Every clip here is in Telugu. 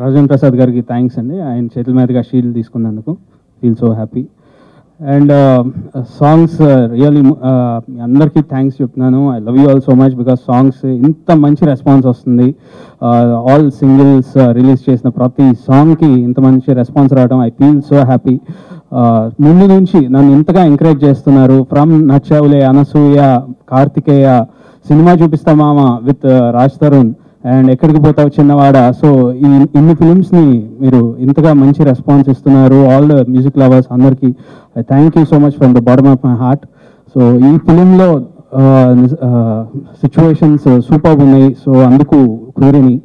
రాజేంద్ర ప్రసాద్ గారికి థ్యాంక్స్ అండి, ఆయన చేతుల మీదుగా షీల్డ్ తీసుకున్నందుకు. Feel so happy. And songs really అందరికీ థ్యాంక్స్ చెప్తున్నాను. I love you all so much because songs ఇంత మంచి రెస్పాన్స్ వస్తుంది. ఆల్ సింగిల్స్ రిలీజ్ చేసిన ప్రతి సాంగ్కి ఇంత మంచి రెస్పాన్స్ రావడం ఐ ఫీల్ సో హ్యాపీ. ముందు నుంచి నన్ను ఇంతగా ఎంకరేజ్ చేస్తున్నారు. ఫ్రమ్ నచ్చావులే, అనసూయ, కార్తికేయ, సినిమా చూపిస్తా మామ విత్ రాజ్ తరుణ్ అండ్ ఎక్కడికి పోతావు చిన్నవాడ. సో ఇన్ని ఫిలిమ్స్ని మీరు ఇంతగా మంచి రెస్పాన్స్ ఇస్తున్నారు. ఆల్ ద మ్యూజిక్ లవర్స్ అందరికీ I thank you so much from the bottom of my heart. So ఈ ఫిలింలో సిచ్యువేషన్స్ సూపర్ ఉన్నాయి. సో అందుకు కుదిరిని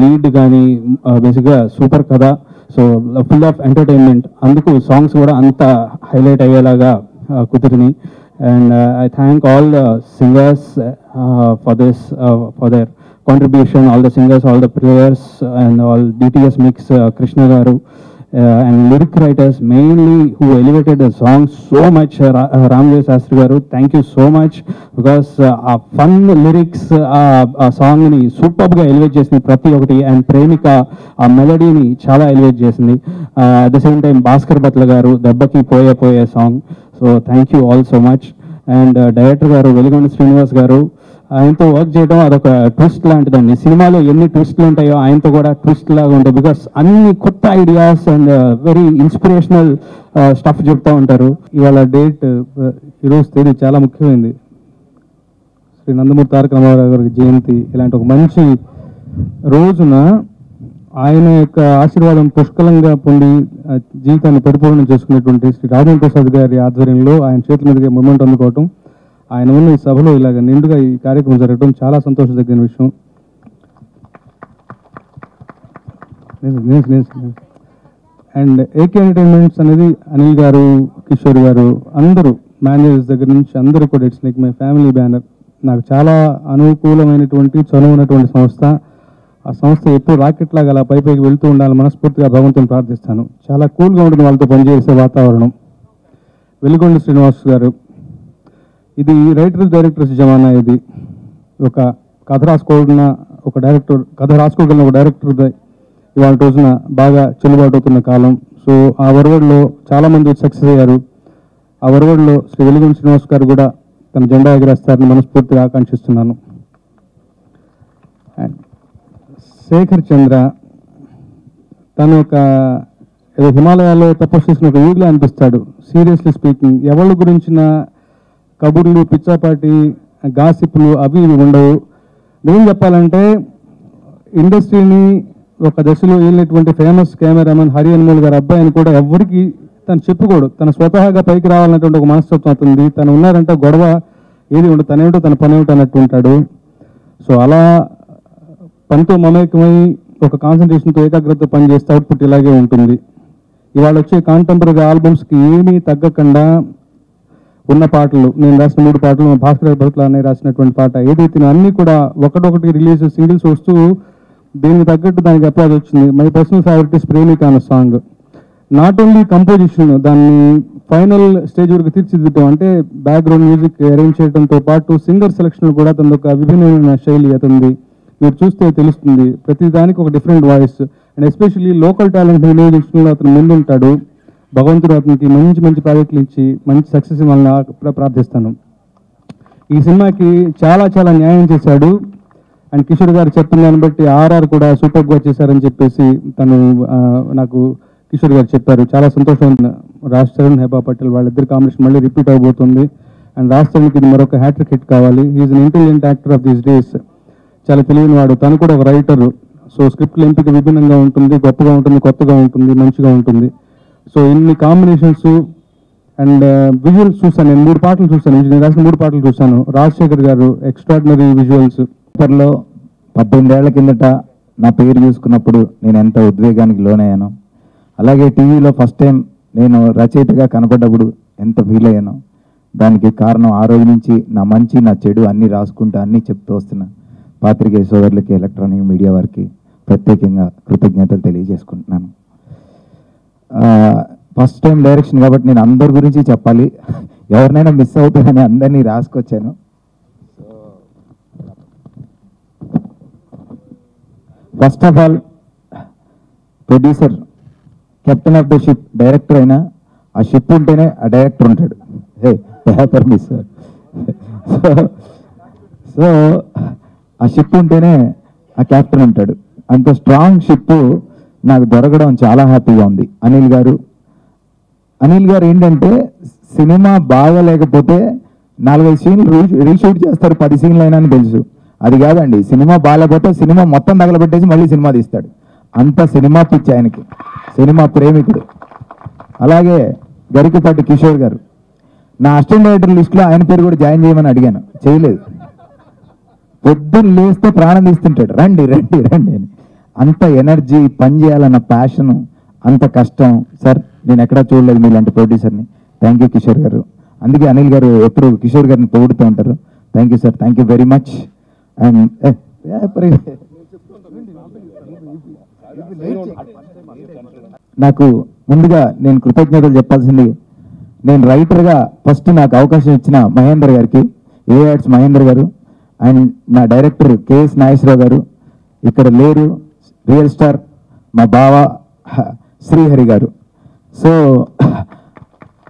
లీడ్ కానీ బేసిక్గా సూపర్ కదా. సో ఫుల్ ఆఫ్ ఎంటర్టైన్మెంట్, అందుకు సాంగ్స్ కూడా అంత హైలైట్ అయ్యేలాగా కుదిరిని. And I thank all the singers for their contribution, all the singers, all the players and all DTS mix, Krishna garu and lyric writers mainly who elevated the song so much. Ramdev Sastry garu, thank you so much because fun lyrics song ni superb ga elevate chesindi prati okati, and Premika melody ni chala elevate chesindi. At the same time Bhaskar Batla garu Dabbaki Poya Poya song, so thank you all so much. And director garu Veligonda Srinivas garu, ఆయనతో వర్క్ చేయడం అదొక ట్విస్ట్ లాంటిదండి. సినిమాలో ఎన్ని ట్విస్ట్లు ఉంటాయో ఆయనతో కూడా ట్విస్ట్ లాగా ఉంటాయి. బికాస్ అన్ని కొత్త ideas and very inspirational stuff చెప్తూ ఉంటారు. ఇవాళ డేట్, ఈరోజు తేదీ చాలా ముఖ్యమైనది. శ్రీ నందమూరి తారక రామారావు గారి జయంతి. ఇలాంటి ఒక మంచి రోజున ఆయన యొక్క ఆశీర్వాదం పుష్కలంగా పొంది జీవితాన్ని పరిపూర్ణం చేసుకునేటువంటి శ్రీ రాజేంద్ర ప్రసాద్ గారి ఆధ్వర్యంలో ఆయన చేతుల మీదుగా మూమెంట్ అందుకోవటం, ఆయన ఉన్న ఈ సభలో ఇలాగ నిండుగా ఈ కార్యక్రమం జరగడం చాలా సంతోషదగిన విషయం. అండ్ ఏకే ఎంటర్టైన్మెంట్స్ అనేది అనిల్ గారు, కిషోర్ గారు, అందరూ మేనేజర్స్ దగ్గర నుంచి అందరూ కూడా it's like my family banner. నాకు చాలా అనుకూలమైనటువంటి చనువున్నటువంటి సంస్థ. ఆ సంస్థ ఎప్పుడు రాకెట్ లాగా అలా పైకి వెళ్తూ ఉండాలని మనస్ఫూర్తిగా భగవంతుని ప్రార్థిస్తాను. చాలా కూల్గా ఉంటుంది వాళ్ళతో పనిచేసే వాతావరణం. వెలిగొండ శ్రీనివాస్ గారు, ఇది రైటర్స్ డైరెక్టర్స్ జమానా. ఇది ఒక కథ రాసుకోగలిగిన ఒక డైరెక్టర్, కథ రాసుకోగలిగిన ఒక డైరెక్టర్ ఇవాళ రోజున బాగా చెల్లుబాటు అవుతున్న కాలం. సో ఆ వరవడిలో చాలామంది సక్సెస్ అయ్యారు. ఆ వరవడిలో శ్రీ వెలిగొండ శ్రీనివాస్ గారు కూడా తన జెండా ఎగరేస్తారని మనస్ఫూర్తిగా ఆకాంక్షిస్తున్నాను. అండ్ శేఖర్ చంద్ర, తను ఒక ఏదో హిమాలయాల్లో తపస్సు చేసిన ఒక యోగిలా అనిపిస్తాడు. సీరియస్లీ స్పీకింగ్, ఎవరి గురించిన కబుర్లు, పిచ్చాపాటి గాసిప్లు అవి ఇవి ఉండవు. నేను చెప్పాలంటే ఇండస్ట్రీని ఒక దశలో వెళ్ళినటువంటి ఫేమస్ కెమెరామెన్ హరి అన్మోల్ గారి అబ్బాయిని కూడా ఎవరికి తను చెప్పుకోడు. తన స్వతహాగా పైకి రావాలన్నటువంటి ఒక మనస్తత్వం అవుతుంది. తను ఉన్నారంటే గొడవ ఏది ఉండదు, తనేమిటో తన పని ఏమిటో అన్నట్టు ఉంటాడు. సో అలా పనితో మమేకమై ఒక కాన్సన్ట్రేషన్తో ఏకాగ్రత పని చేస్తే అవుట్పుట్ ఇలాగే ఉంటుంది. ఇవాళ వచ్చే కాంటెంపరీ ఆల్బమ్స్కి ఏమీ తగ్గకుండా ఉన్న పాటలు, నేను రాసిన 3 పాటలు, భాస్కర్ భరత్ల అన్నయ్య రాసినటువంటి పాట ఏదైతే అన్నీ కూడా ఒకటొకటి రిలీజ్ సింగిల్స్ వస్తూ దీనికి తగ్గట్టు దానికి అప్లాజ్ వచ్చింది. మై పర్సనల్ ఫేవరెట్ ఇస్ ప్రేమిక అన్న సాంగ్. నాట్ ఓన్లీ కంపోజిషన్, దాన్ని ఫైనల్ స్టేజ్ వరకు తీర్చిదిద్దటం, అంటే బ్యాక్గ్రౌండ్ మ్యూజిక్ అరేంజ్ చేయడంతో పాటు సింగర్ సెలక్షన్ కూడా తన ఒక విభిన్నమైన శైలి అతనిది. మీరు చూస్తే తెలుస్తుంది. ప్రతి దానికి ఒక different voice. And especially local talent వినియోగించడంలో అతను ముందుంటాడు. భగవంతుడు అతనికి మంచి మంచి ప్రాజెక్టులు ఇచ్చి మంచి సక్సెస్ ఇవ్వాలని ప్రార్థిస్తాను. ఈ సినిమాకి చాలా చాలా న్యాయం చేశాడు. అండ్ కిషోర్ గారు చెప్పిన దాన్ని బట్టి ఆర్ఆర్ కూడా సూపర్గా చేశారని చెప్పేసి తను నాకు కిషోర్ గారు చెప్పారు. చాలా సంతోషం. రాజ్ తరుణ్, హెబా పటేల్ వాళ్ళిద్దరు కాంబినేషన్ మళ్ళీ రిపీట్ అవబోతుంది. అండ్ రాజ్ తరుణ్కి ఇది మరొక హ్యాట్రిక్ హిట్ కావాలి. He is an intelligent actor of these days. చాలా తెలియని వాడు. తను కూడా ఒక రైటరు. సో స్క్రిప్ట్ల ఎంపిక విభిన్నంగా ఉంటుంది, గొప్పగా ఉంటుంది, కొత్తగా ఉంటుంది, మంచిగా ఉంటుంది. సో ఇన్ని కాంబినేషన్స్ అండ్ విజువల్స్ చూసాను. నేను 3 పాటలు చూసాను. నేను రాసిన 3 పాటలు చూశాను. రాజశేఖర్ గారు ఎక్స్ట్రాడినరీ విజువల్స్. పేపర్లో 18 ఏళ్ల కిందట నా పేరు చూసుకున్నప్పుడు నేను ఎంత ఉద్వేగానికి లోనయ్యాను. అలాగే టీవీలో ఫస్ట్ టైం నేను రచయితగా కనపడ్డప్పుడు ఎంత ఫీల్ అయ్యాను. దానికి కారణం ఆ రోజు నుంచి నా మంచి నా చెడు అన్నీ రాసుకుంటూ అన్నీ చెప్తూ వస్తున్నా పాత్రికేయ సోదరులకి, ఎలక్ట్రానిక్ మీడియా వారికి ప్రత్యేకంగా కృతజ్ఞతలు తెలియజేసుకుంటున్నాను. ఫస్ట్ టైం డైరెక్షన్ కాబట్టి నేను అందరి గురించి చెప్పాలి. ఎవరినైనా మిస్ అవుతానని అందరినీ రాసుకొచ్చాను. First of all producer captain of the ship director అయినా ఆ షిప్ ఉంటేనే ఆ డైరెక్టర్ ఉంటాడు. Paper miss. సో ఆ షిప్ ఉంటేనే ఆ కెప్టెన్ ఉంటాడు. అంత స్ట్రాంగ్ షిప్ నాకు దొరకడం చాలా హ్యాపీగా ఉంది. అనిల్ గారు ఏంటంటే సినిమా బాగలేకపోతే 4-5 సీన్లు రీషూట్ చేస్తారు, 10 సీన్లు అయినా అని తెలుసు. అది కాదండి, సినిమా బాగాలేకపోతే సినిమా మొత్తం తగలబెట్టేసి మళ్ళీ సినిమా తీస్తాడు. అంత సినిమా పిచ్చి ఆయనకి, సినిమా ప్రేమికుడు. అలాగే గరికపాటి కిషోర్ గారు, నా అసిస్టెంట్ డైరెక్టర్ లిస్ట్లో ఆయన పేరు కూడా జాయిన్ చేయమని అడిగాను, చేయలేదు. పొద్దున్న లేస్తే ప్రాణం తీస్తుంటాడు, రండి రండి రండి అని. అంత ఎనర్జీ, పని చేయాలన్న ప్యాషను, అంత కష్టం. సార్ నేను ఎక్కడా చూడలేదు మీలాంటి ప్రొడ్యూసర్ని. థ్యాంక్ యూ కిషోర్ గారు. అందుకే అనిల్ గారు ఎప్పుడు కిషోర్ గారిని పొగుడుతూ ఉంటారు. Thank you sir, thank you very much. And నాకు ముందుగా నేను కృతజ్ఞతలు చెప్పాల్సింది, నేను రైటర్గా ఫస్ట్ నాకు అవకాశం ఇచ్చిన మహేందర్ గారికి, ఏఆర్ట్స్ మహేందర్ గారు, అండ్ నా డైరెక్టర్ కేఎస్ నాగేశ్వరరావు గారు, ఇక్కడ లేరు, రియల్ స్టార్ మా బావ శ్రీహరి గారు. సో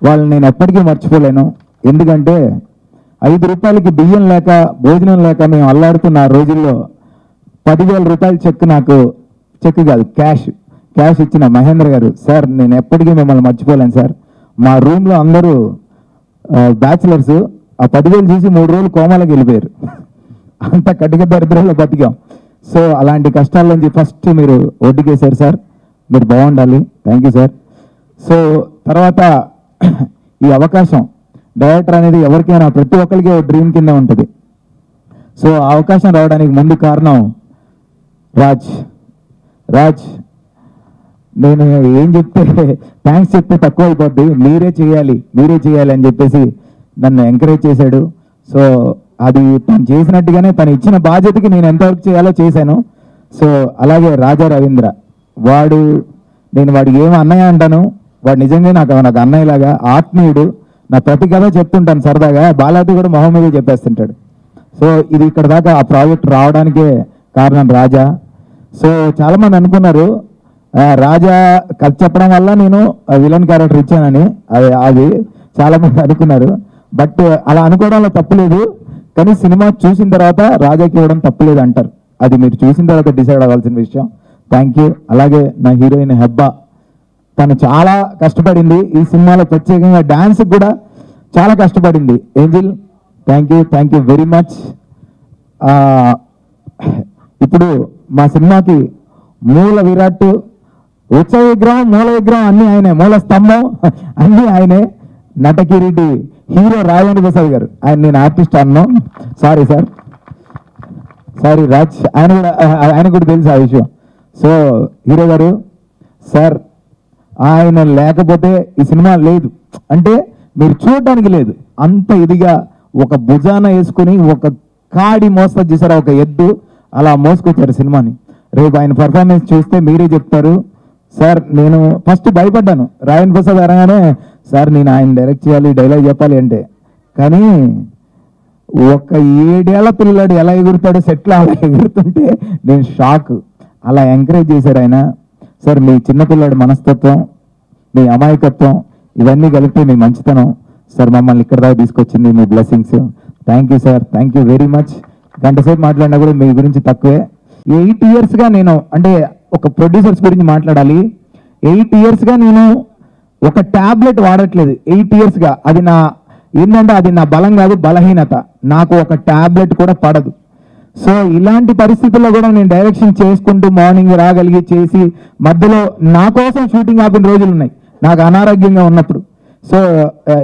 వాళ్ళని నేను ఎప్పటికీ మర్చిపోలేను. ఎందుకంటే 5 రూపాయలకి బియ్యం లేక, భోజనం లేక మేము అల్లాడుతున్న ఆ రోజుల్లో 10,000 రూపాయల చెక్, నాకు చెక్ కాదు క్యాష్ ఇచ్చిన మహేంద్ర గారు, సార్ నేను ఎప్పటికీ మిమ్మల్ని మర్చిపోలేను సార్. మా రూమ్లో అందరూ బ్యాచిలర్స్ ఆ 10,000 చూసి 3 రోజులు కోమాలకు వెళ్ళిపోయారు. అంత కటిక దరిద్రంలో బతికాం. సో అలాంటి కష్టాల నుంచి ఫస్ట్ మీరు ఒడ్డుకేశారు సార్, మీరు బాగుండాలి. Thank you sir. సో తర్వాత ఈ అవకాశం, డైరెక్టర్ అనేది ఎవరికైనా ప్రతి ఒక్కరికి ఒక డ్రీమ్ కింద ఉంటుంది. సో ఆ అవకాశం రావడానికి ముందు కారణం రాజ్. నేను ఏం చెప్తే థ్యాంక్స్ చెప్తే తక్కువ అయిపోద్ది, మీరే చేయాలి అని చెప్పేసి నన్ను ఎంకరేజ్ చేశాడు. సో అది తను చేసినట్టుగానే తను ఇచ్చిన బాధ్యతకి నేను ఎంతవరకు చేయాలో చేశాను. సో అలాగే రాజా రవీంద్ర, నేను వాడికి ఏమో అన్నయ్య అంటాను, వాడు నిజంగా నాకు అన్నయ్యలాగా ఆత్మీయుడు. నా ప్రతి కథ చెప్తుంటాను సరదాగా, బాలాది కూడా మొహం మీద చెప్పేస్తుంటాడు. సో ఇది ఇక్కడ దాకా ఆ ప్రాజెక్ట్ రావడానికే కారణం రాజా. సో చాలామంది అనుకున్నారు రాజా కథ చెప్పడం వల్ల నేను విలన్ క్యారెక్టర్ ఇచ్చానని, అది చాలామంది అనుకున్నారు. బట్ అలా అనుకోవడంలో తప్పులేదు, కానీ సినిమా చూసిన తర్వాత రాజాకి ఇవ్వడం తప్పులేదు అంటారు. అది మీరు చూసిన తర్వాత డిసైడ్ అవ్వాల్సిన విషయం. Thank you. అలాగే నా హీరోయిన్ హెబ్బా, తను చాలా కష్టపడింది ఈ సినిమాలో, ప్రత్యేకంగా డాన్స్ కూడా చాలా కష్టపడింది. Angel, thank you very much. ఇప్పుడు మా సినిమాకి మూల విరాట్, ఉత్సవ విగ్రహం, మూల విగ్రహం అన్నీ ఆయనే, మూల స్తంభం అన్నీ ఆయనే. నటకిరీటి హీరో రాజేంద్ర ప్రసాద్ గారు, నేను ఆర్టిస్ట్ అన్నాను, సారీ రాజ్, ఆయన కూడా తెలుసు ఆ విషయం. సో హీరో గారు సార్, ఆయన లేకపోతే ఈ సినిమా లేదు, అంటే మీరు చూడటానికి లేదు. అంత ఇదిగా ఒక భుజాన వేసుకుని ఒక కాడి మోస్తా చూసారా, ఒక ఎద్దు అలా మోసుకొచ్చారు సినిమాని. రేపు ఆయన పర్ఫార్మెన్స్ చూస్తే మీరే చెప్తారు. సార్ నేను ఫస్ట్ భయపడ్డాను, రాజేంద్ర ప్రసాద్ అనగానే సార్ నేను ఆయన డైరెక్ట్ చేయాలి, డైలాగ్ చెప్పాలి అంటే, కానీ ఒక 7 ఏళ్ల పిల్లడు ఎలా ఎగురుతాడో సెట్లో అలా ఎగురుతుంటే నేను షాక్. అలా ఎంకరేజ్ చేశారు ఆయన. సార్ మీ చిన్నపిల్లాడి మనస్తత్వం, మీ అమాయకత్వం, ఇవన్నీ కలిపి మీ మంచితనం సార్ మమ్మల్ని ఇక్కడ దాకా తీసుకొచ్చింది, మీ blessings. Thank you sir, thank you very much. గంటసేపు మాట్లాడినా కూడా మీ గురించి తక్కువే. 8 ఇయర్స్గా నేను, అంటే ఒక ప్రొడ్యూసర్స్ గురించి మాట్లాడాలి, 8 ఇయర్స్గా నేను ఒక ట్యాబ్లెట్ వాడట్లేదు. 8 ఇయర్స్గా అది ఏంటంటే అది నా బలం కాదు, బలహీనత. నాకు ఒక ట్యాబ్లెట్ కూడా పడదు. సో ఇలాంటి పరిస్థితుల్లో కూడా నేను డైరెక్షన్ చేసుకుంటూ మార్నింగ్ రాగలిగి చేసి, మధ్యలో నా కోసం షూటింగ్ ఆపిన రోజులు ఉన్నాయి నాకు అనారోగ్యంగా ఉన్నప్పుడు. సో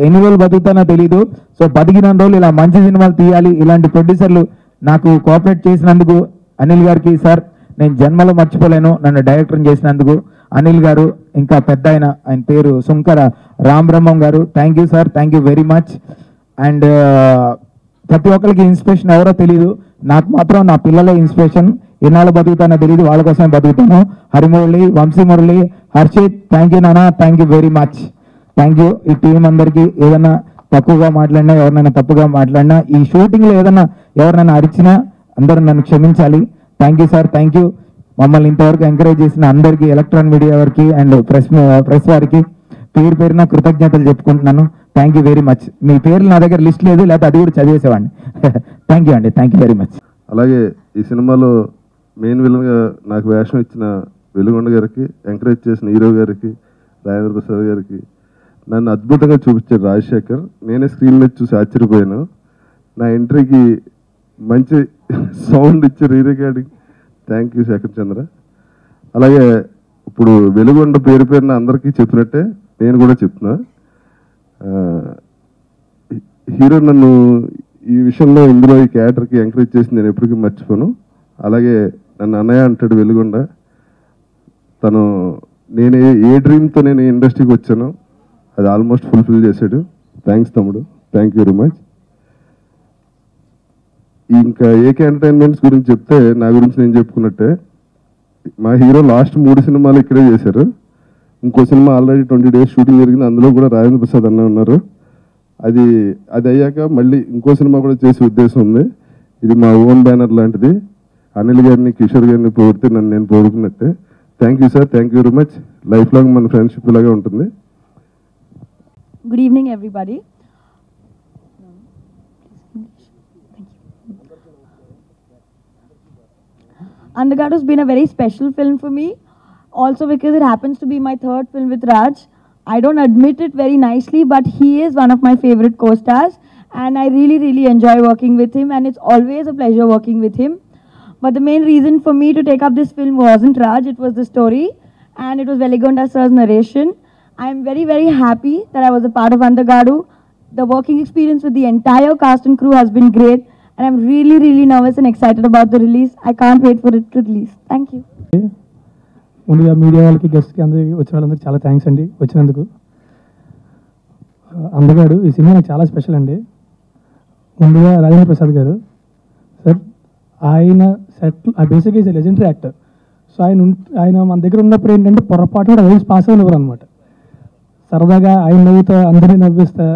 ఎన్ని రోజులు బతుకుతానో తెలీదు. సో బతికిన రోజులు ఇలా మంచి సినిమాలు తీయాలి. ఇలాంటి ప్రొడ్యూసర్లు నాకు కోఆపరేట్ చేసినందుకు అనిల్ గారికి సార్ నేను జన్మలో మర్చిపోలేను, నన్ను డైరెక్టర్ చేసినందుకు. అనిల్ గారు, ఇంకా పెద్ద ఆయన పేరు సుంకర రామబ్రహ్మం గారు, thank you sir, thank you very much. And ప్రతి ఒక్కరికి ఇన్స్పిరేషన్ ఎవరో తెలీదు, నాకు మాత్రం నా పిల్లలే ఇన్స్పిరేషన్. ఎన్నాళ్ళు బతుకుతానో తెలియదు, వాళ్ళ కోసమే బతుకుతాను. హరిమురళి, వంశీమురళి, హర్షిత్, థ్యాంక్ యూ నాన్న, thank you very much. Thank you. ఈ టీం అందరికీ ఏదైనా తక్కువగా మాట్లాడినా, ఎవరినైనా తప్పుగా మాట్లాడినా, ఈ షూటింగ్లో ఏదైనా ఎవరినైనా అరిచినా అందరూ నన్ను క్షమించాలి. Thank you sir, thank you. మమ్మల్ని ఇంతవరకు ఎంకరేజ్ చేసిన అందరికీ, ఎలక్ట్రానిక్ మీడియా వారికి అండ్ ప్రెస్ వారికి పేరు పేరున కృతజ్ఞతలు చెప్పుకుంటున్నాను. Thank you very much. మీ పేర్లు నా దగ్గర లిస్ట్ లేదు, లేకపోతే అది కూడా చదివేసేవాడిని. థ్యాంక్ యూ అండి, థ్యాంక్ యూ వెరీ మచ్. అలాగే ఈ సినిమాలో మెయిన్ విలన్గా నాకు వేషం ఇచ్చిన వెలుగొండ గారికి, ఎంకరేజ్ చేసిన హీరో గారికి, రాజేంద్ర ప్రసాద్ గారికి, నన్ను అద్భుతంగా చూపించారు రాజశేఖర్. నేనే స్క్రీన్ మీద చూసి ఆశ్చర్యపోయాను. నా ఎంట్రీకి మంచి సౌండ్ ఇచ్చారు re recording. Thank you Shekhar Chandra. అలాగే ఇప్పుడు వెలుగొండ పేరు పేరున అందరికీ చెప్పినట్టే నేను కూడా చెప్తున్నా. హీరో నన్ను ఈ విషయంలో ఇందులో ఈ క్యారెక్టర్కి ఎంకరేజ్ చేసి నేను ఎప్పటికీ మర్చిపోను. అలాగే నన్ను అన్నయ్య అంటాడు వెలుగొండ. తను నేను ఏ డ్రీమ్తో నేను ఇండస్ట్రీకి వచ్చానో అది ఆల్మోస్ట్ ఫుల్ఫిల్ చేశాడు. థ్యాంక్స్ తమ్ముడు, థ్యాంక్ యూ వెరీ మచ్. ఇంకా ఏకే ఎంటర్టైన్మెంట్స్ గురించి చెప్తే నా గురించి నేను చెప్పుకున్నట్టే. మా హీరో లాస్ట్ 3 సినిమాలు ఇక్కడే చేశారు. ఇంకో సినిమా ఆల్రెడీ 20 days షూటింగ్ జరిగింది. అందులో కూడా రాజేంద్ర ప్రసాద్ అన్న ఉన్నారు. అది అయ్యాక మళ్ళీ ఇంకో సినిమా కూడా చేసే ఉద్దేశం ఉంది. ఇది మా ఓన్ బ్యానర్ లాంటిది. అనిల్ గారిని, కిషోర్ గారిని పొగిడితే నన్ను నేను పొగుడుకున్నట్టే. Thank you sir, thank you very much. Life long మన ఫ్రెండ్షిప్ ఇలాగే ఉంటుంది. Good evening, everybody. Andhagadu has been a very special film for me, also because it happens to be my 3rd film with Raj. I don't admit it very nicely, but he is one of my favorite co-stars, and I really, really enjoy working with him, and it's always a pleasure working with him. But the main reason for me to take up this film wasn't Raj, it was the story, and it was Veligonda sir's narration. I am very, very happy that I was a part of Andhagadu. The working experience with the entire cast and crew has been great, and I'm really, really nervous and excited about the release. I can't wait for it to release. Thank you. ముందుగా మీడియా వాళ్ళకి, గెస్ట్కి, అందరికి వచ్చిన వాళ్ళందరికీ చాలా థ్యాంక్స్ అండి వచ్చినందుకు. అందగాడు ఈ సినిమా నాకు చాలా స్పెషల్ అండి. ముందుగా రాజేంద్ర ప్రసాద్ గారు సార్, ఆయన బేసిక్గా ఈజ్ లెజెండరీ యాక్టర్. సో ఆయన మన దగ్గర ఉన్నప్పుడు ఏంటంటే పొరపాటు కూడా రైల్స్ పాస్ అయినవారు అనమాట. సరదాగా ఆయన నవ్వుతా, అందరినీ నవ్విస్తా,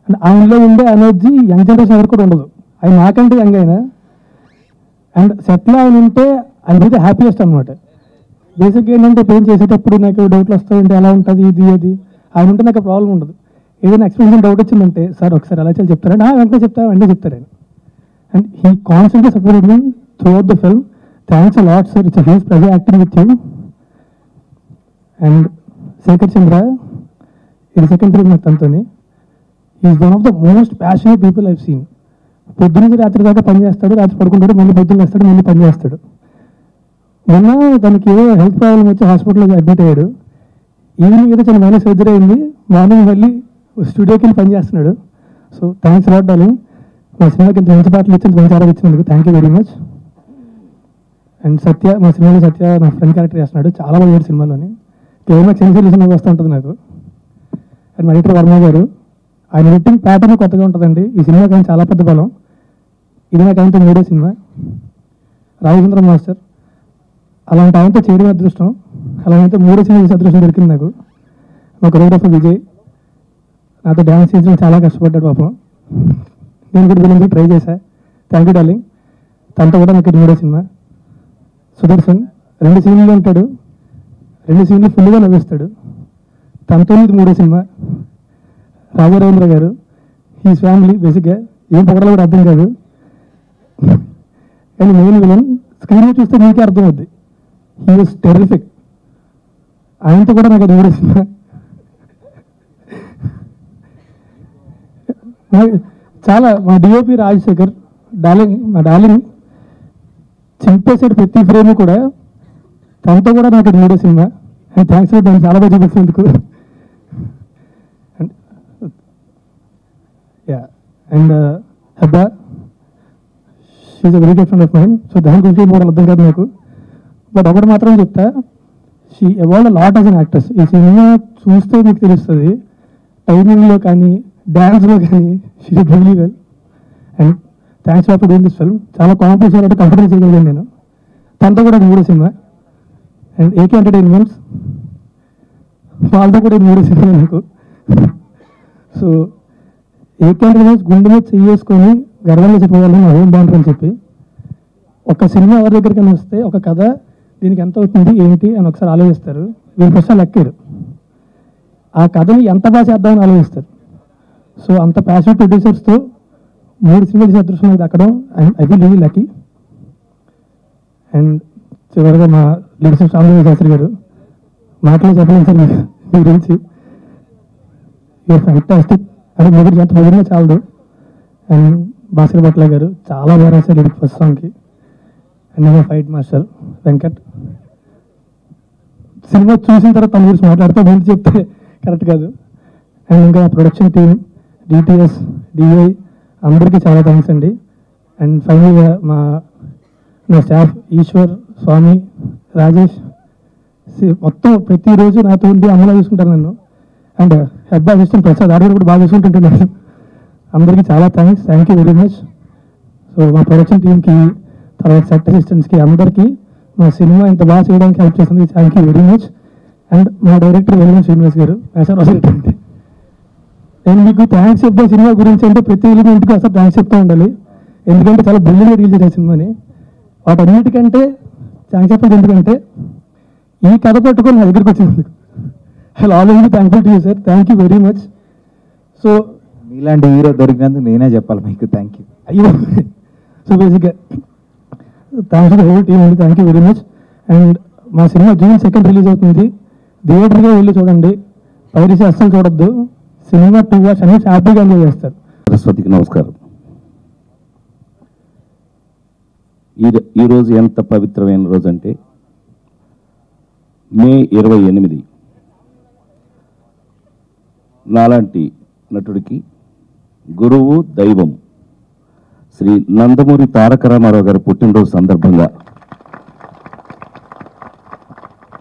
అండ్ ఆయనలో ఉండే ఎనర్జీ యంగ్ జనరేషన్ ఎవరికి కూడా ఉండదు. ఆయన నాకంటే యంగ్ అయినా, అండ్ సెట్లో ఆయన ఉంటే ఆయన అయితే హ్యాపీయెస్ట్ అనమాట. బేసిక్గా ఏంటంటే పెయిన్ చేసేటప్పుడు నాకు డౌట్లు వస్తాయంటే ఎలా ఉంటుంది ఇది అది, ఆయన ఉంటే నాకు ప్రాబ్లం ఉండదు. ఏదైనా ఎక్స్ప్లెనేషన్ డౌట్ వచ్చిందంటే సార్ ఒకసారి ఎలా చేయాలి చెప్తారంటే వెంటనే చెప్తారు ఆయన. And he constantly supported me throughout the film. Thanks a lot sir, it's a huge pleasure acting with you. And Shekhar Chandra, ఇది సెకండ్ ఫిల్మ్ నాకు తనతోని. Is one of the most passionate people I've seen. పొద్దున్న రాత్రి దాకా పని చేస్తాడు, రాత్రి పడుకుంటాడు, మళ్ళీ పొద్దున్న వేస్తాడు, మళ్ళీ పని చేస్తాడు. మొన్న తనకి ఏదో హెల్త్ ప్రాబ్లం వచ్చి హాస్పిటల్లో అడ్మిట్ అయ్యాడు. ఈవినింగ్ ఏదో చాలా మైనస్ సర్జరీ అయింది, మార్నింగ్ మళ్ళీ స్టూడియోకి వెళ్ళి పని చేస్తున్నాడు. So thanks lot darling. మా సినిమాకి ఇంత మంచి పాటలు ఇచ్చి మంచి ఆర్డర్ ఇచ్చినందుకు thank you very much. And Satya, మా సినిమాలో సత్య నా ఫ్రెండ్ క్యారెక్టర్ చేస్తున్నాడు, చాలా బాగా సినిమాలోని. క్లైమాక్స్ సెన్సర్ సినిమా వస్తూ ఉంటుంది నాకు. అండ్ మా ఎడిటర్ వర్మ గారు, ఆయన ఎడిటింగ్ ప్యాటర్న్ కొత్తగా ఉంటుందండి. ఈ సినిమాకి ఆయన చాలా పెద్ద బలం. ఇది నాకు ఆయనతో 3వ సినిమా. రాఘవేంద్ర మాస్టర్, అలాంటి ఆయనతో చేయడం అదృష్టం. అలాగైతే 3 సినిమా చేసే అదృష్టం దొరికింది నాకు. మా కొరియోగ్రాఫర్ విజయ్ నాతో డ్యాన్స్ చేయించడం చాలా కష్టపడ్డాడు పాపం. నేను కూడా వీళ్ళందరూ ట్రై చేశా. Thank you darling. తనతో కూడా నాకు 3వ సినిమా. సుదర్శన్ 2 సీన్లు ఉంటాడు, 2 సీన్లు ఫుల్గా నవ్విస్తాడు. తనతో ఇది 3వ సినిమా. రాఘవేంద్ర గారు, హీస్ ఫ్యామిలీ, బేసిక్గా ఏం పొగడాలో కూడా అర్థం కాదు, కానీ మెయిన్ విలన్ స్క్రీన్లో చూస్తే మీకే అర్థం అవుద్ది. He was terrific. ఆయనతో కూడా నాకు 3వ సినిమా. చాలా మా డిఓపి రాజశేఖర్ డార్లింగ్, మా డార్లింగ్ చింపేసాడు ప్రతి ఫ్రేమ్ కూడా. తనతో కూడా నాకు 3వ సినిమా. అండ్ థ్యాంక్స్ దాన్ని చాలా బాగా చూపిస్తున్నందుకు. And Hebba, she's a very good friend of mine. సో దాని గురించి కూడా అర్థం కాదు నాకు. బట్ ఒకటి మాత్రం చెప్తా, she evolved a lot as an actress. ఈ సినిమా చూస్తే మీకు తెలుస్తుంది, టైమింగ్లో కానీ డ్యాన్స్లో కానీ she did really well. And thanks for doing this film. చాలా కాంపిటీషన్ అంటే కంఫర్టబుల్ చేయగలిగాను నేను. తనతో కూడా 3వ సినిమా. అండ్ ఏకే ఎంటర్టైన్మెంట్స్, వాళ్ళతో కూడా 3వ సినిమా నాకు. సో ఏకే ఎంటర్టైన్మెంట్స్ గుండె మీద చేసుకొని గర్వంగా చెప్పేవాళ్ళు మా హోమ్ బాగుంటుంది అని చెప్పి. ఒక సినిమా ఎవరి దగ్గరికి వస్తే ఒక కథ దీనికి ఎంత అవుతుంది ఏంటి అని ఒకసారి ఆలోచిస్తారు. వీళ్ళు ఫస్ట్ లెక్కారు ఆ కథని ఎంత బాగా చేద్దామని ఆలోచిస్తారు. సో అంత ప్యాషనెట్ ప్రొడ్యూసర్స్తో 3 సినిమాలు చేసే అదృష్టం నాకు దక్కడం I feel really lucky. And చివరిగా మా లీడర్షిప్ రామదేవ్ శాస్త్రి గారు మాటలు చెప్పలేను సార్ మీ గురించి. You're fantastic. అంటే మొదటి ఎంత మొదటిగా చాలదు. అండ్ భాస్కర్ భట్ల గారు చాలా బాగా రాశారు లిరిక్ ఫస్ట్ సాంగ్కి. అండ్ మా ఫైట్ మాస్టర్ వెంకట్. సినిమా చూసిన తర్వాత తన గురించి మాట్లాడితే ముందు చెప్తే కరెక్ట్ కాదు. అండ్ ఇంకా ప్రొడక్షన్ టీమ్, డిటిఎస్, డిఐ అందరికీ చాలా థ్యాంక్స్ అండి. అండ్ ఫైనల్గా నా స్టాఫ్ ఈశ్వర్, స్వామి, రాజేష్ మొత్తం ప్రతిరోజు నాతో ఉండి అమలు చూసుకుంటారు నన్ను. అండ్ హెడ్ అసిస్టెంట్ ప్రసాద్ ఆడ కూడా బాగా చూసుకుంటుంటున్నాను. అందరికీ చాలా thank you very much. So మా ప్రొడక్షన్ టీమ్కి, తర్వాత సెట్ అసిస్టెంట్స్కి అందరికీ మా సినిమా ఇంత బాగా చేయడానికి హెల్ప్ చేసింది thank you very much. And మా డైరెక్టర్ వెల్లువన్ శ్రీనివాస్ గారు మేసారి. నేను మీకు థ్యాంక్స్ చెప్తే సినిమా గురించి అంటే ప్రతి ఎలిమెంట్కి అసలు థ్యాంక్స్ చెప్తూ ఉండాలి. ఎందుకంటే చాలా బ్రిలియంట్గా డీల్ చేసే సినిమాని. వాటన్నిటికంటే థ్యాంక్స్ చెప్పేది ఎందుకంటే ఈ కథ పట్టుకొని నా దగ్గరికి వచ్చినందుకు I always thankful to you sir. Thank you very much. So మీలాంటి హీరో దొరికినందుకు నేనే చెప్పాలి మీకు థ్యాంక్ యూ. అయ్యో సో బేసిక్గా థ్యాంక్స్ టు హోల్ టీమ్ అండి. Thank you very much. And మా సినిమా June 2 రిలీజ్ అవుతుంది. థియేటర్గా వెళ్ళి చూడండి, పైరసీ అస్సలు చూడొద్దు. సినిమా 2 hours అనేది హ్యాపీగా ఎంజాయ్ చేస్తారు. సరస్వతికి నమస్కారం. ఈరోజు ఎంత పవిత్రమైన రోజు అంటే మే 28. నాలాంటి నటుడికి గురువు దైవం శ్రీ నందమూరి తారక రామారావు గారి పుట్టినరోజు సందర్భంగా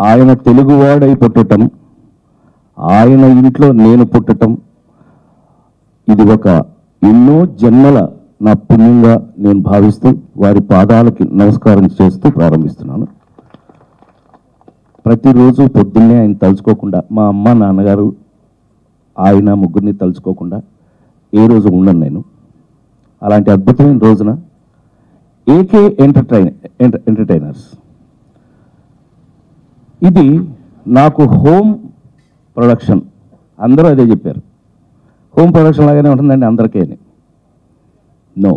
ఆయన తెలుగువాడై పుట్టటం, ఆయన ఇంట్లో నేను పుట్టటం, ఇది ఒక ఎన్నో జన్మల నా పుణ్యంగా నేను భావిస్తూ వారి పాదాలకి నమస్కారం చేస్తూ ప్రారంభిస్తున్నాను. ప్రతిరోజు పొద్దున్నే ఆయన తలుచుకోకుండా, మా అమ్మ నాన్నగారు ఆయన ముగ్గురిని తలుచుకోకుండా ఏ రోజు ఉండను నేను. అలాంటి అద్భుతమైన రోజున ఏకే ఎంటర్టైనర్స్ ఇది నాకు హోమ్ ప్రొడక్షన్. అందరూ అదే చెప్పారు, హోమ్ ప్రొడక్షన్ లాగానే ఉంటుందండి అందరికీ. నో,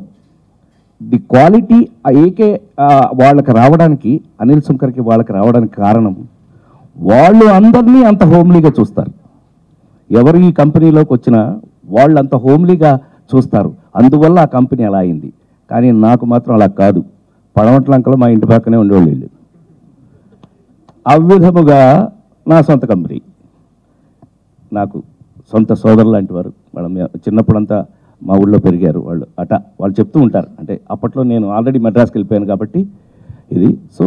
ది క్వాలిటీ ఏకే వాళ్ళకి రావడానికి, అనిల్ శంకర్కి వాళ్ళకి రావడానికి కారణం వాళ్ళు అందరినీ అంత హోమ్లీగా చూస్తారు. ఎవరు ఈ కంపెనీలోకి వచ్చినా వాళ్ళు అంత హోమ్లీగా చూస్తారు. అందువల్ల ఆ కంపెనీ అలా అయింది. కానీ నాకు మాత్రం అలా కాదు. పడమట్లంకలో మా ఇంటి పక్కనే ఉండేవాళ్ళు వీళ్ళు. అవ్విధముగా నా సొంత కంపెనీ, నాకు సొంత సోదరులు లాంటి వారు. వాళ్ళ చిన్నప్పుడంతా మా ఊళ్ళో పెరిగారు వాళ్ళు. వాళ్ళు చెప్తూ ఉంటారు, అంటే అప్పట్లో నేను ఆల్రెడీ మద్రాస్కి వెళ్ళిపోయాను కాబట్టి ఇది. So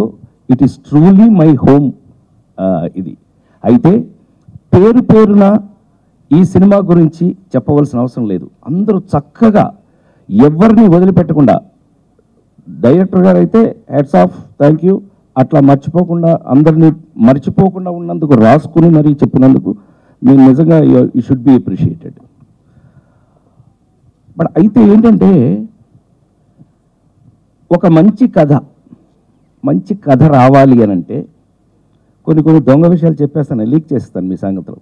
it is truly my home ఇది. అయితే పేరున ఈ సినిమా గురించి చెప్పవలసిన అవసరం లేదు. అందరూ చక్కగా ఎవరిని వదిలిపెట్టకుండా, డైరెక్టర్ గారు అయితే హ్యాట్స్ ఆఫ్, థ్యాంక్ యూ, అట్లా మర్చిపోకుండా అందరినీ మర్చిపోకుండా ఉన్నందుకు, రాసుకుని మరీ చెప్పినందుకు మీరు నిజంగా you should be appreciated. But అయితే ఏంటంటే ఒక మంచి కథ రావాలి అని అంటే కొన్ని దొంగ విషయాలు చెప్పేస్తాను, లీక్ చేస్తాను మీ సంగతిలో.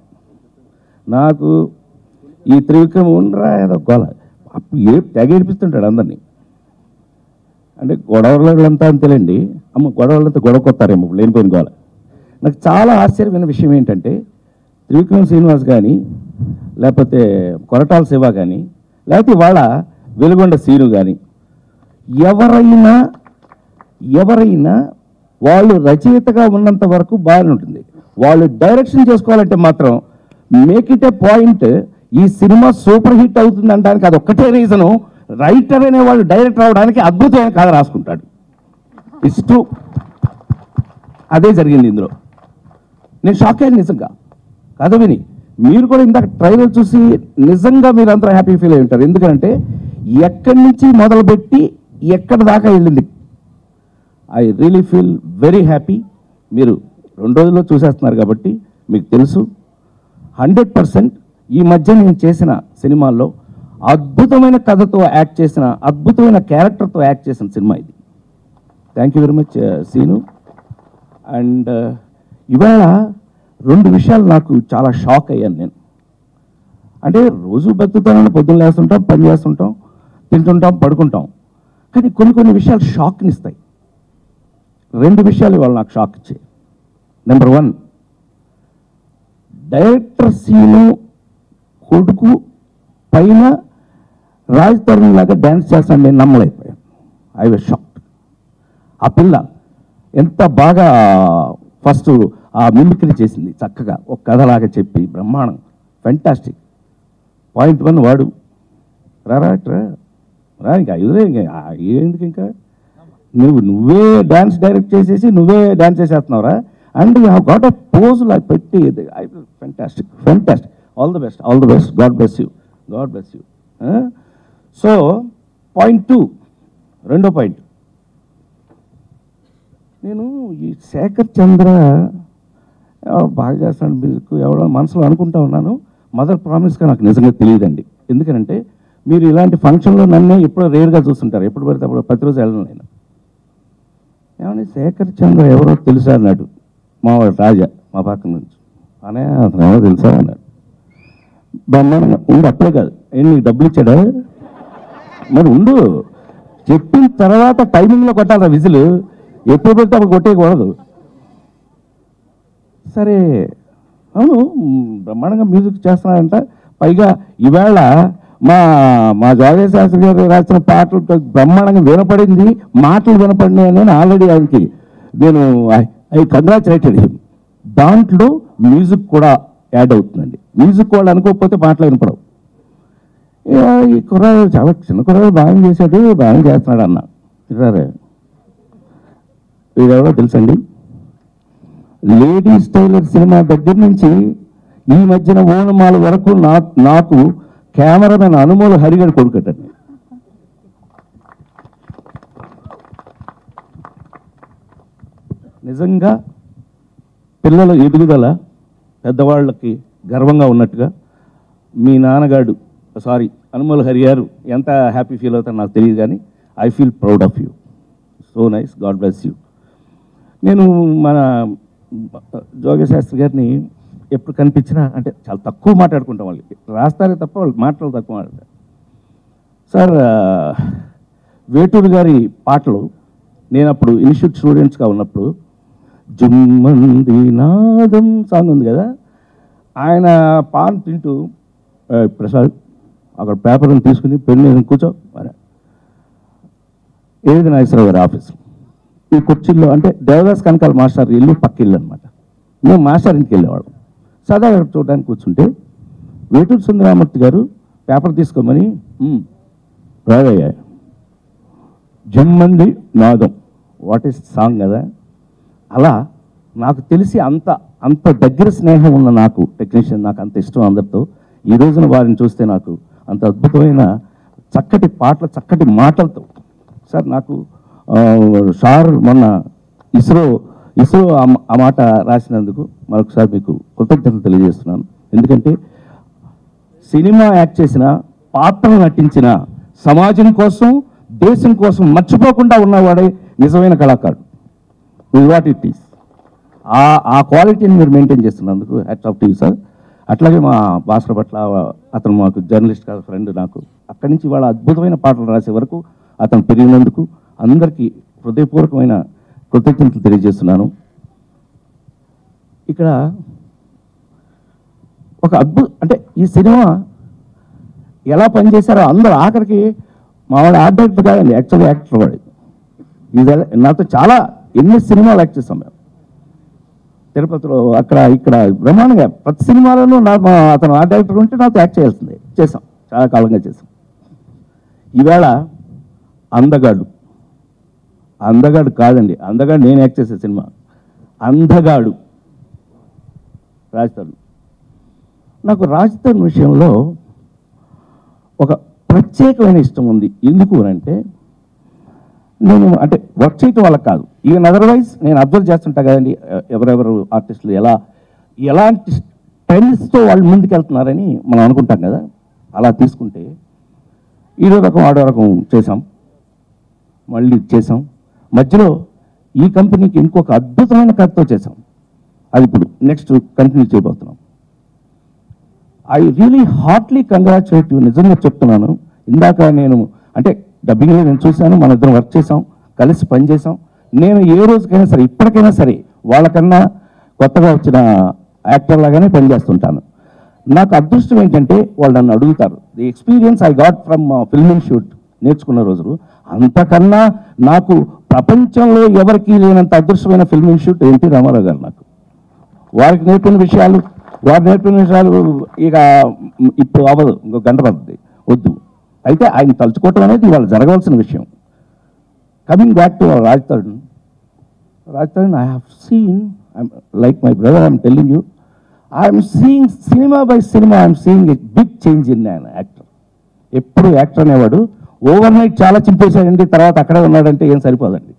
నాకు ఈ త్రివిక్రమ్ ఉండరా ఏదో గోల తెగ ఏడిపిస్తుంటాడు అందరినీ. అంటే గొడవలంతా అంతేలేండి, గొడవలంతా గొడవకొస్తారేమో లేనిపోయిన గోల. నాకు చాలా ఆశ్చర్యమైన విషయం ఏంటంటే త్రివిక్రమ్ శ్రీనివాస్ కానీ, లేకపోతే కొరటాల శివ కానీ, లేకపోతే వాళ్ళ వెలుగొండ సీను కానీ, ఎవరైనా వాళ్ళు రచయితగా ఉన్నంత వరకు బాగానే ఉంటుంది. వాళ్ళు డైరెక్షన్ చేసుకోవాలంటే మాత్రం మేక్ ఇట్ ఏ పాయింట్, ఈ సినిమా సూపర్ హిట్ అవుతుంది అనడానికి అది ఒక్కటే రీజను. రైటర్ అనేవాళ్ళు డైరెక్టర్ అవడానికి అద్భుతమైన కథ రాసుకుంటాడు. ఇట్స్ ట్రూ, అదే జరిగింది ఇందులో. నేను షాక్ అయ్యాను నిజంగా కథ విని. మీరు కూడా ఇందాక ట్రైలర్ చూసి నిజంగా మీరు అంతా హ్యాపీ ఫీల్ అయి ఉంటారు. ఎందుకంటే ఎక్కడి నుంచి మొదలుపెట్టి ఎక్కడి దాకా వెళ్ళింది. I really feel very happy. మీరు 2 రోజుల్లో చూసేస్తున్నారు కాబట్టి మీకు తెలుసు. 100% ఈ మధ్య నేను చేసిన సినిమాల్లో అద్భుతమైన కథతో యాక్ట్ చేసిన, అద్భుతమైన క్యారెక్టర్తో యాక్ట్ చేసిన సినిమా ఇది. Thank you very much Seenu. And ఇవాళ 2 విషయాలు నాకు చాలా షాక్ అయ్యాను నేను. అంటే రోజు బతుకుతానని పొద్దున్న లేస్తుంటాం, పని చేస్తుంటాం, తింటుంటాం, పడుకుంటాం. కానీ కొన్ని విషయాలు షాక్ని ఇస్తాయి. 2 విషయాలు ఇవాళ నాకు షాక్ ఇచ్చాయి. నెంబర్ 1, డైరెక్టర్ సీను కొడుకు పైన రాజ్ తరుణ్ లాగా డ్యాన్స్ చేస్తాను నేను నమ్మలేకపోయాను. I was shocked. ఆ పిల్ల ఎంత బాగా ఫస్ట్ ఆ మిమిక్రీ చేసింది, చక్కగా ఒక కథలాగా చెప్పి బ్రహ్మాండం, ఫెంటాస్టిక్. పాయింట్ 1 వాడు రా ఇంకా ఎదురే ఎందుకు ఇంకా నువ్వే డ్యాన్స్ డైరెక్ట్ చేసేసి నువ్వే డ్యాన్స్ చేసేస్తున్నావురా. And you have got a pose లా పెట్టి fantastic. All the best, god bless you. So point 2, రెండో పాయింట్, నేను ఈ శేఖర్ చంద్ర ఎవడో బాగా చేస్తాడు మ్యూజిక్ ఎవడో మనసులో అనుకుంటా ఉన్నాను. మదర్ ప్రామిస్గా నాకు నిజంగా తెలియదండి. ఎందుకంటే మీరు ఇలాంటి ఫంక్షన్లో నన్నే ఎప్పుడో రేర్గా చూస్తుంటారు, ఎప్పుడు పడితే అప్పుడు ప్రతిరోజు వెళ్ళను నేను. ఏమన్నా శేఖర్ చంద్ర ఎవరో తెలుసా అన్నాడు మా రాజా, మా పక్క నుంచి. అనే అతను ఎవరో తెలుసా అన్నాడు. బ్రహ్మాండంగా ఉండు, అప్పుడే కాదు నీకు డబ్బులు ఇచ్చాడా, మరి ఉండు, చెప్పిన తర్వాత టైమింగ్లో కొట్టాలి విజిల్, ఎప్పుడు పెడితే అప్పుడు కొట్టేయకూడదు. సరే అవును బ్రహ్మాండంగా మ్యూజిక్ చేస్తున్నాడంట. పైగా ఈవేళ మా జోగేశ్ శాస్త్రి గారు రాసిన పాటలు బ్రహ్మాండంగా వినపడింది, మాటలు వినపడినాయి అని ఆల్రెడీ ఆయనకి నేను ఐ కంగ్రాచులేటెడ్ హిమ్. దాంట్లో మ్యూజిక్ కూడా యాడ్ అవుతుందండి. మ్యూజిక్ వాళ్ళు అనుకోకపోతే మాటలు వినపడవు. ఈ కుర్రాడు చాలా చిన్న కుర్రాడు బాగా చేశాడు, బాగా చేస్తున్నాడు అన్న. సరే వీడెవడో తెలుసండి, లేడీస్ టైలర్ సినిమా దగ్గర నుంచి ఈ మధ్యన ఓనమాల వరకు నాకు కెమెరామెన్ అనుమోల హరిగారు కొడుకటండి. నిజంగా పిల్లల ఎదుగుదల పెద్దవాళ్ళకి గర్వంగా ఉన్నట్టుగా మీ నాన్నగాడు అనుమోల హరి గారు ఎంత హ్యాపీ ఫీల్ అవుతారో నాకు తెలియదు, కానీ I feel proud of you. So nice, God bless you. నేను మన జోగేశ్ శాస్త్రి గారిని ఎప్పుడు కనిపించినా అంటే చాలా తక్కువ మాట్లాడుకుంటాం, వాళ్ళు రాస్తారే తప్ప వాళ్ళు మాటలు తక్కువ మాట్లాడతారు. సార్ వేటూరు గారి పాటలు నేను అప్పుడు ఇన్స్టిట్యూట్ స్టూడెంట్స్గా ఉన్నప్పుడు జుమ్మంది నాదం సాంగ్ ఉంది కదా, ఆయన పాన్ తింటూ ప్రసాద్ అక్కడ పేపర్ని తీసుకుని పెన్ను కూర్చో ఏది నాగేశ్వరరావు గారి ఆఫీస్ ఈ కుర్చీల్లో, అంటే దేవదాస్ కనకాల మాస్టర్ ఇల్లు పక్క ఇల్లు అనమాట. మేము మాస్టర్ ఇంటికి వెళ్ళేవాళ్ళం. సదా చూడడానికి కూర్చుంటే వేటూరు సుందరామూర్తి గారు పేపర్ తీసుకోమని రాదయ్యా జమ్మంది నాదం వాట్ ఈస్ సాంగ్ కదా. అలా నాకు తెలిసి అంత దగ్గర స్నేహం ఉన్న నాకు టెక్నీషియన్, నాకు అంత ఇష్టం అందరితో. ఈ రోజున వారిని చూస్తే నాకు అంత అద్భుతమైన చక్కటి పాటలు, చక్కటి మాటలతో. సార్ నాకు సార్ మొన్న ఇస్రో ఆ మాట రాసినందుకు మరొకసారి మీకు కృతజ్ఞతలు తెలియజేస్తున్నాను. ఎందుకంటే సినిమా యాక్ట్ చేసిన, పాత్రలు నటించిన, సమాజం కోసం దేశం కోసం మర్చిపోకుండా ఉన్నవాడే నిజమైన కళాకారుడు. వాట్ ఇట్ ఈస్ ఆ క్వాలిటీని మీరు మెయింటైన్ చేస్తున్నందుకు hats off to you sir. అట్లాగే మా భాస్కర్ పట్ల అతను మాకు జర్నలిస్ట్ కాదు ఫ్రెండ్, నాకు అక్కడి నుంచి వాళ్ళ అద్భుతమైన పాటలు రాసే వరకు అతను పెరిగినందుకు అందరికీ హృదయపూర్వకమైన కృతజ్ఞతలు తెలియజేస్తున్నాను. ఇక్కడ ఒక అంటే ఈ సినిమా ఎలా పనిచేశారో అందరూ ఆఖరికి మా వాడు ఆర్ట్ డైరెక్టర్ కాదండి, యాక్చువల్గా యాక్టర్ వాడు. ఇది నాతో చాలా ఎన్ని సినిమాలు యాక్ట్ చేస్తాం మేము తిరుపతిలో, అక్కడ ఇక్కడ బ్రహ్మాండంగా ప్రతి సినిమాలోనూ అతను ఆర్ట్ డైరెక్టర్ ఉంటే నాతో యాక్ట్ చేయాల్సిందే. చేసాం, చాలా కాలంగా చేసాం. ఈవేళ అందగాడు కాదండి, అందగాడు నేను యాక్ట్ చేసే సినిమా అందగాడు రాజ్ తరుణ్. నాకు రాజ్ తరుణ్ విషయంలో ఒక ప్రత్యేకమైన ఇష్టం ఉంది. ఎందుకు అంటే నేను అంటే వర్క్ చేయటం వల్ల కాదు, ఈవెన్ అదర్వైజ్ నేను అబ్జర్వ్ చేస్తుంటా కదండి ఎవరెవరు ఆర్టిస్టులు ఎలాంటి ట్రెండ్స్తో వాళ్ళు ముందుకెళ్తున్నారని మనం అనుకుంటాం కదా. అలా తీసుకుంటే ఈడో రకం ఆడో రకం చేసాం, మళ్ళీ చేసాం. మధ్యలో ఈ కంపెనీకి ఇంకొక అద్భుతమైన కథతో చేశాం. అది ఇప్పుడు నెక్స్ట్ కంటిన్యూ చేయబోతున్నాం. I really heartily congratulate you. నిజంగా చెప్తున్నాను. ఇందాక నేను అంటే డబ్బింగ్లో నేను చూశాను, మన ఇద్దరం వర్క్ చేసాం, కలిసి పనిచేసాం. నేను ఏ రోజుకైనా సరే, ఇప్పటికైనా సరే వాళ్ళకన్నా కొత్తగా వచ్చిన యాక్టర్ లాగానే పనిచేస్తుంటాను. నాకు అదృష్టం ఏంటంటే వాళ్ళు నన్ను అడుగుతారు. The experience I got from filming shoot నేర్చుకున్న రోజులు, అంతకన్నా నాకు ప్రపంచంలో ఎవరికి లేనంత అదృష్టమైన ఫిల్మింగ్ షూట్ ఎన్టీ రామారావు గారు. నాకు వారు నేర్పిన విషయాలు ఇక ఇప్పుడు అవ్వదు, ఇంకో గంట పడుతుంది, వద్దు. అయితే ఆయన తలుచుకోవటం అనేది వాళ్ళు జరగవలసిన విషయం. Coming back to Raj Tarun, I have seen, like my brother, I'm telling you, I'm seeing cinema by cinema, I'm seeing a big change in an actor. ఎప్పుడు యాక్టర్ అనేవాడు ఓవర్ నైట్ చాలా చింపేశాడండి, తర్వాత అక్కడే ఉన్నాడంటే ఏం సరిపోదండి.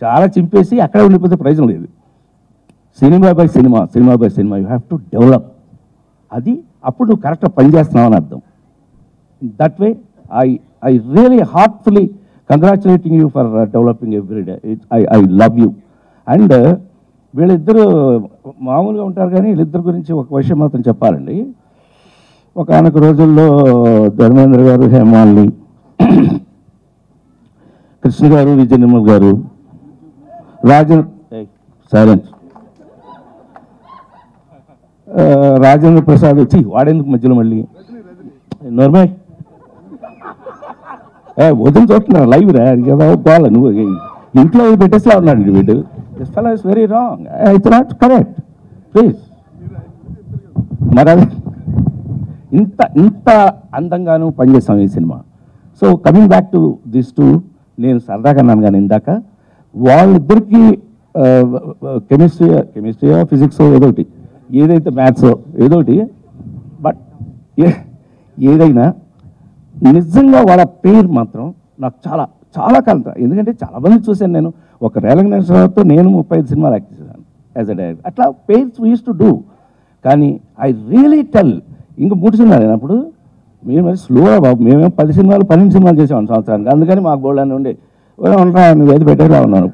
చాలా చింపేసి అక్కడే ఉండిపోతే ప్రయోజనం లేదు. Cinema by cinema you have to develop. అది అప్పుడు నువ్వు కరెక్ట్గా పనిచేస్తున్నావు అని అర్థం. That way I really heartfully congratulating you for developing every day. I love you. And వీళ్ళిద్దరూ మామూలుగా ఉంటారు, కానీ వీళ్ళిద్దరి గురించి ఒక విషయం మాత్రం చెప్పాలండి. ఒకనొక రోజుల్లో ధర్మేంద్ర గారు, హేమాలిని, కృష్ణ గారు, విజయ నిర్మల్ గారు, రాజేంద్ర ప్రసాద్ వచ్చి వాడేందుకు మధ్యలో మళ్ళీ నోర్మాయ్ వదిలి చూస్తున్నారు లైవ్ రా గోళ, నువ్వు ఇంట్లో పెట్టేస్తా ఉన్నాడు వీడు. This fellow is very wrong, it's not correct, please. మరి అది ఇంత అందంగాను పనిచేస్తాం ఈ cinema. So coming back to this two, నేను సరదాగా అన్నాను కానీ ఇందాక, వాళ్ళిద్దరికీ కెమిస్ట్రీ ఫిజిక్స్ ఏదోటి, ఏదైతే మ్యాథ్స్ ఏదోటి, బట్ ఏదైనా నిజంగా వాళ్ళ పేరు మాత్రం నాకు చాలా చాలా కాలం, ఎందుకంటే చాలామంది చూశాను నేను. ఒక రేలంగి నరసింహారావుతో నేను 35 సినిమాలు యాక్ట్ చేశాను యాజ్ అ డైరెక్టర్. అట్లా pairs we use to do. కానీ ఐ రియలీ టెల్, ఇంక 3 సినిమాలు అయినప్పుడు మేము మరి స్లోగా బాబు, మేమేమో 10 సినిమాలు 12 సినిమాలు చేసాం సంవత్సరానికి. అందుకని మాకు గోల్డ్ అని ఉండే ఉంటా, నువ్వు ఏది పెట్టేలా ఉన్నాను,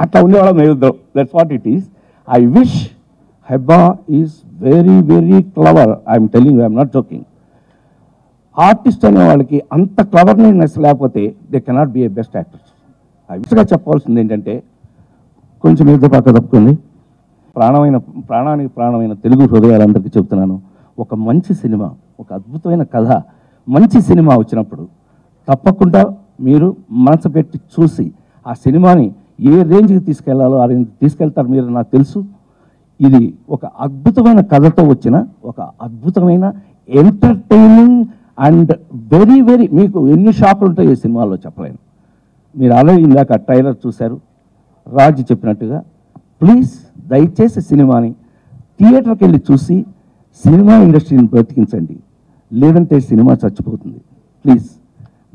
అట్లా ఉండేవాళ్ళం మేము ఇద్దరం. That's what it is. I wish Hebba is very very clever. I'm telling you, I'm not joking. Artist అనే వాళ్ళకి అంత క్లవర్నెస్ లేకపోతే they cannot be a best actors. I విష్గా చెప్పాల్సింది ఏంటంటే, కొంచెం మీద పక్క తప్పుకుంది, ప్రాణానికి ప్రాణమైన తెలుగు హృదయాలందరికీ చెప్తున్నాను, ఒక మంచి సినిమా, ఒక అద్భుతమైన కథ, మంచి సినిమా వచ్చినప్పుడు తప్పకుండా మీరు మనసు పెట్టి చూసి ఆ సినిమాని ఏ రేంజ్కి తీసుకెళ్లాలో ఆ రేంజ్కి తీసుకెళ్తారు మీరు, నాకు తెలుసు. ఇది ఒక అద్భుతమైన కథతో వచ్చిన ఒక అద్భుతమైన ఎంటర్టైనింగ్ అండ్ వెరీ వెరీ, మీకు ఎన్ని షాకులు ఉంటాయో ఈ సినిమాలో చెప్పలేను. మీరు ఆల్రెడీ ఇందాక ట్రైలర్ చూశారు. రాజ్ చెప్పినట్టుగా ప్లీజ్ దయచేసి సినిమాని థియేటర్కి వెళ్ళి చూసి సినిమా ఇండస్ట్రీని బ్రతికించండి, లేదంటే సినిమా చచ్చిపోతుంది. ప్లీజ్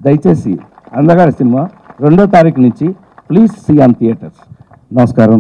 దయచేసి అందగారి సినిమా 2వ తారీఖు నుంచి ప్లీజ్ సీ ఆన్ థియేటర్స్. నమస్కారం.